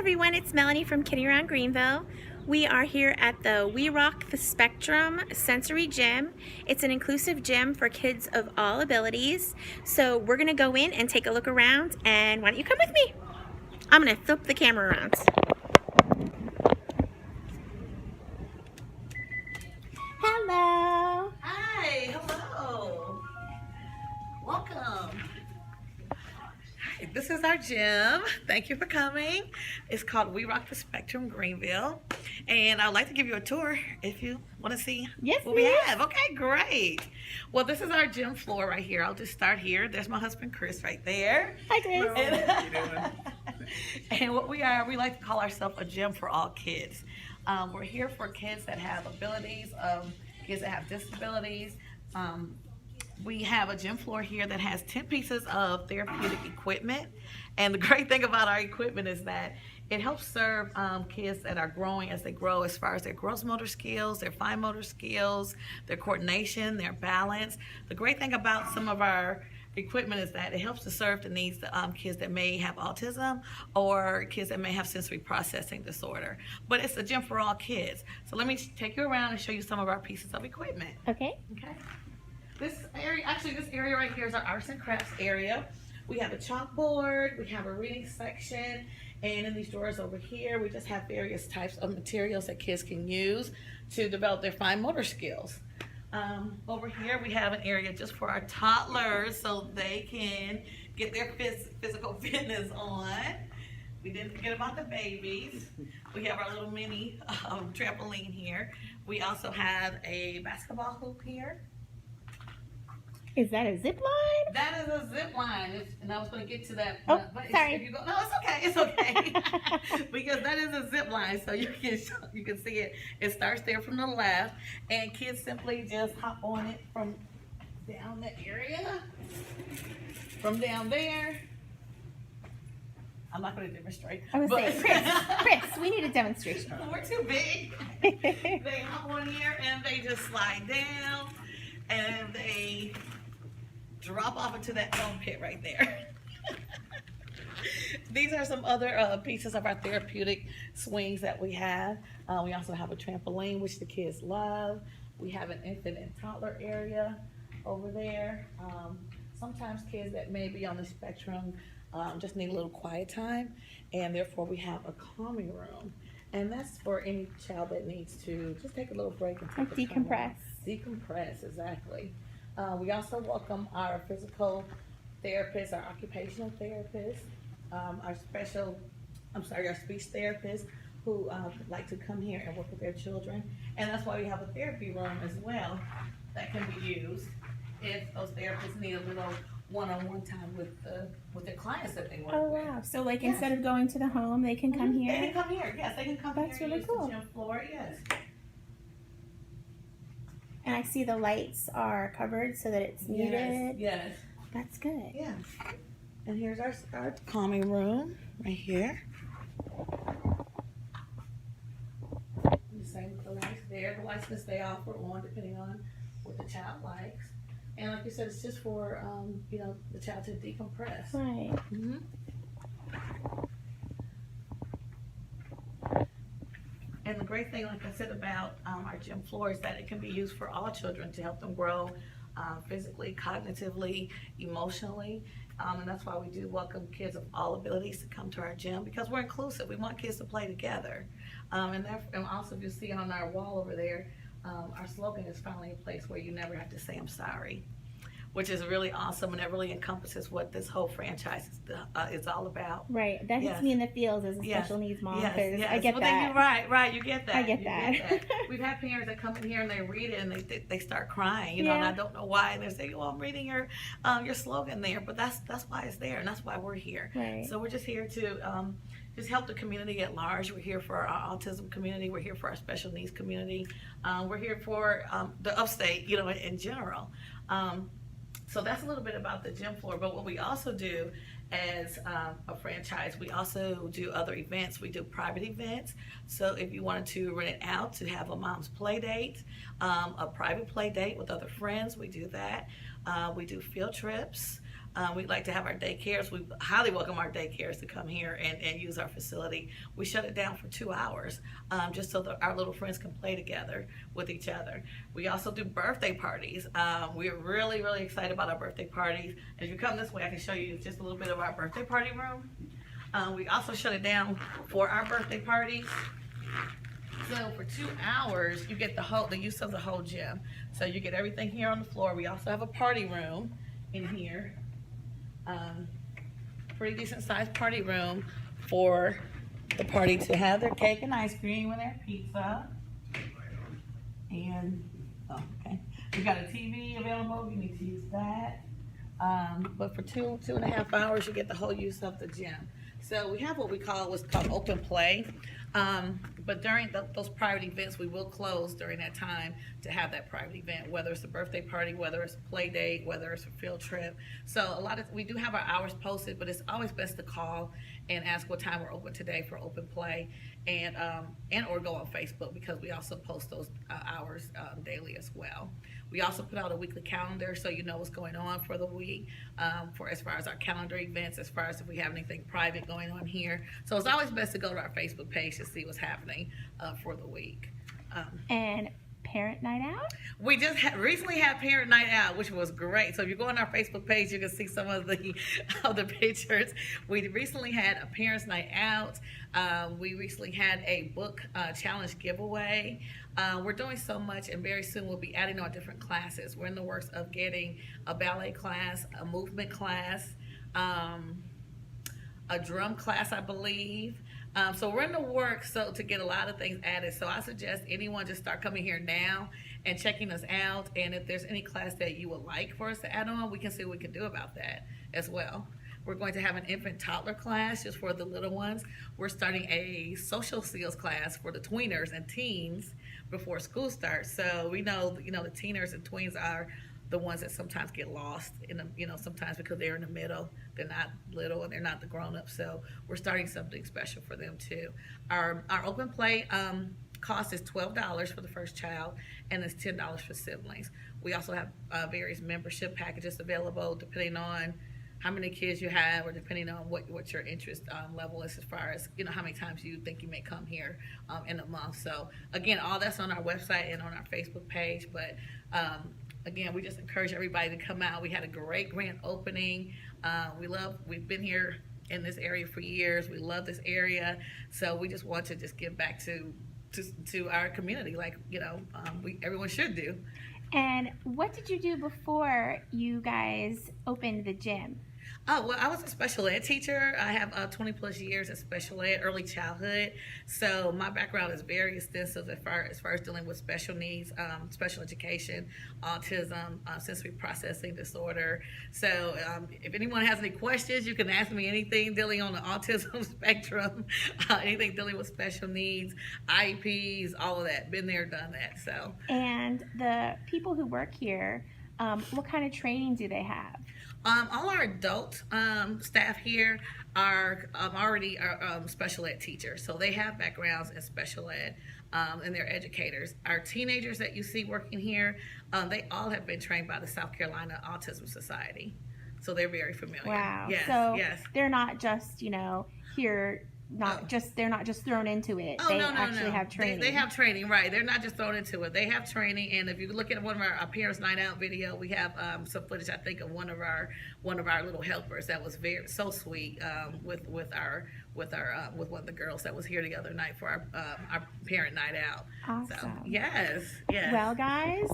everyone, it's Melanie from Kiddie Around Greenville. We are here at the We Rock the Spectrum Sensory Gym. It's an inclusive gym for kids of all abilities. So we're gonna go in and take a look around, and why don't you come with me? I'm gonna flip the camera around. Hello. Hi, hello. Welcome. Hi, this is our gym. Thank you for coming. It's called We Rock the Spectrum Greenville. And I'd like to give you a tour if you want to see Yes, what we please. have. Okay, great. Well, this is our gym floor right here. I'll just start here. There's my husband, Chris, right there. Hi, Chris. And what we are, we like to call ourselves a gym for all kids. We're here for kids that have abilities, kids that have disabilities. We have a gym floor here that has 10 pieces of therapeutic equipment. And the great thing about our equipment is that it helps serve kids that are growing as they grow, as far as their gross motor skills, their fine motor skills, their coordination, their balance. The great thing about some of our equipment is that it helps to serve the needs of kids that may have autism or kids that may have sensory processing disorder. But it's a gym for all kids. So let me take you around and show you some of our pieces of equipment. Okay. Okay. This area right here is our arts and crafts area. We have a chalkboard, we have a reading section, and in these drawers over here, we just have various types of materials that kids can use to develop their fine motor skills. Over here, we have an area just for our toddlers so they can get their physical fitness on. We didn't forget about the babies. We have our little mini trampoline here. We also have a basketball hoop here. Is that a zip line? That is a zip line, and I was going to get to that. Oh, but sorry. If you go, no, it's okay, because that is a zip line, so you can see it. It starts there from the left, and kids simply just hop on it from down the area, from down there. I'm not going to demonstrate. I was saying, Chris, we need a demonstration. We're too big. They hop on here and they just slide down, and they drop off into that foam pit right there. These are some other pieces of our therapeutic swings that we have. We also have a trampoline, which the kids love. We have an infant and toddler area over there. Sometimes kids that may be on the spectrum just need a little quiet time, and therefore we have a calming room. And that's for any child that needs to just take a little break and take Like decompress. Decompress, exactly. We also welcome our physical therapists, our occupational therapists, our speech therapists who like to come here and work with their children. And that's why we have a therapy room as well that can be used if those therapists need a little one-on-one time with their clients that they work Oh with. wow! So like Yes. instead of going to the home, they can come They here. can come here, yes, they can come That's here and really use cool. the gym floor, yes. And I see the lights are covered so that it's muted. Yes. That's good. Yes. And here's our calming room right here. The same with the lights there. The lights can stay off or on depending on what the child likes. And like you said, it's just for the child to decompress. Right. Mm-hmm. And the great thing, like I said, about our gym floor is that it can be used for all children to help them grow physically, cognitively, emotionally. And that's why we do welcome kids of all abilities to come to our gym, because we're inclusive. We want kids to play together. And also, if you see on our wall over there, our slogan is finally a place where you never have to say I'm sorry, which is really awesome, and it really encompasses what this whole franchise is all about. Right. That hits Yes. me in the feels as a Yes. special needs mom. Yes, 'Cause yes. I get Well, that. Right, you get that. I get You that. We've had parents that come in here and they read it and they start crying, and Yeah. I don't know why, and they say, "Well, I'm reading your slogan there," but that's why it's there, and that's why we're here. Right. So we're just here to just help the community at large. We're here for our autism community. We're here for our special needs community. We're here for the upstate, in general. So that's a little bit about the gym floor. But what we also do as a franchise, we also do other events. We do private events. So if you wanted to rent it out to have a mom's play date, a private play date with other friends, we do that. We do field trips. We'd like to have our daycares. We highly welcome our daycares to come here and use our facility. We shut it down for 2 hours just so that our little friends can play together with each other. We also do birthday parties. We're really, really excited about our birthday parties. As you come this way, I can show you just a little bit of our birthday party room. We also shut it down for our birthday parties. So for 2 hours, you get the use of the whole gym. So you get everything here on the floor. We also have a party room in here. Pretty decent sized party room for the party to have their cake and ice cream and their pizza. And, okay. We got a TV available. You need to use that. But for 2.5 hours, you get the whole use of the gym. So we have what's called open play. But during those private events, we will close during that time to have that private event, whether it's a birthday party, whether it's a play date, whether it's a field trip. So we do have our hours posted, but it's always best to call and ask what time we're open today for open play, and or go on Facebook, because we also post those hours daily as well. We also put out a weekly calendar so you know what's going on for the week, for as far as our calendar events, as far as if we have anything private going on here. So it's always best to go to our Facebook page to see what's happening for the week. And parent night out? We just recently had parent night out, which was great. So if you go on our Facebook page, you can see some of the pictures. We recently had a parents night out. We recently had a book challenge giveaway. We're doing so much, and very soon we'll be adding on different classes. We're in the works of getting a ballet class, a movement class, a drum class, I believe. So we're in the works to get a lot of things added. So I suggest anyone just start coming here now and checking us out. And if there's any class that you would like for us to add on, we can see what we can do about that as well. We're going to have an infant toddler class just for the little ones. We're starting a social skills class for the tweeners and teens before school starts. So we know, the teeners and tweens are the ones that sometimes get lost in the, sometimes because they're in the middle, they're not little and they're not the grown-ups. So we're starting something special for them too. Our open play cost is $12 for the first child, and it's $10 for siblings. We also have various membership packages available depending on how many kids you have, or depending on what your interest level is, as far as how many times you think you may come here in a month. So again, all that's on our website and on our Facebook page. But again, we just encourage everybody to come out. We had a great grand opening. We've been here in this area for years. We love this area, so we just want to just give back to our community, like everyone should do. And what did you do before you guys opened the gym? Oh, well, I was a special ed teacher. I have 20 plus years in special ed, early childhood. So my background is very extensive as far as dealing with special needs, special education, autism, sensory processing disorder. So if anyone has any questions, you can ask me anything dealing on the autism spectrum, anything dealing with special needs, IEPs, all of that. Been there, done that. So. And the people who work here, what kind of training do they have? All our adult staff here are already special ed teachers, so they have backgrounds in special ed, and they're educators. Our teenagers that you see working here, they all have been trained by the South Carolina Autism Society, so they're very familiar. Wow. Yes, so yes. They're not just here. They're not just thrown into it. Oh, they no. actually have training. They have training, right? They're not just thrown into it. They have training, and if you look at one of our parents' night out video, we have some footage, I think, of one of our little helpers that was so sweet with one of the girls that was here the other night for our parent night out. Awesome. So, yes. Well, guys,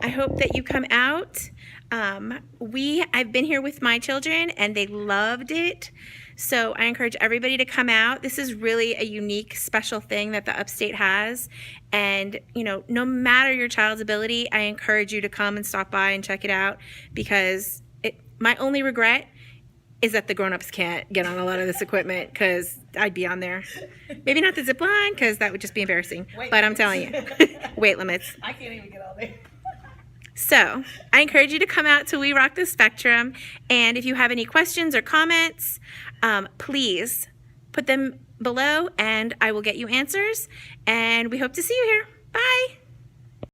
I hope that you come out. I've been here with my children and they loved it. So I encourage everybody to come out. This is really a unique, special thing that the Upstate has. And, no matter your child's ability, I encourage you to come and stop by and check it out, because my only regret is that the grown-ups can't get on a lot of this equipment, because I'd be on there. Maybe not the zip line, because that would just be embarrassing. But I'm telling you, weight limits. I can't even get on there. So I encourage you to come out to We Rock the Spectrum. And if you have any questions or comments, please put them below and I will get you answers. And we hope to see you here. Bye.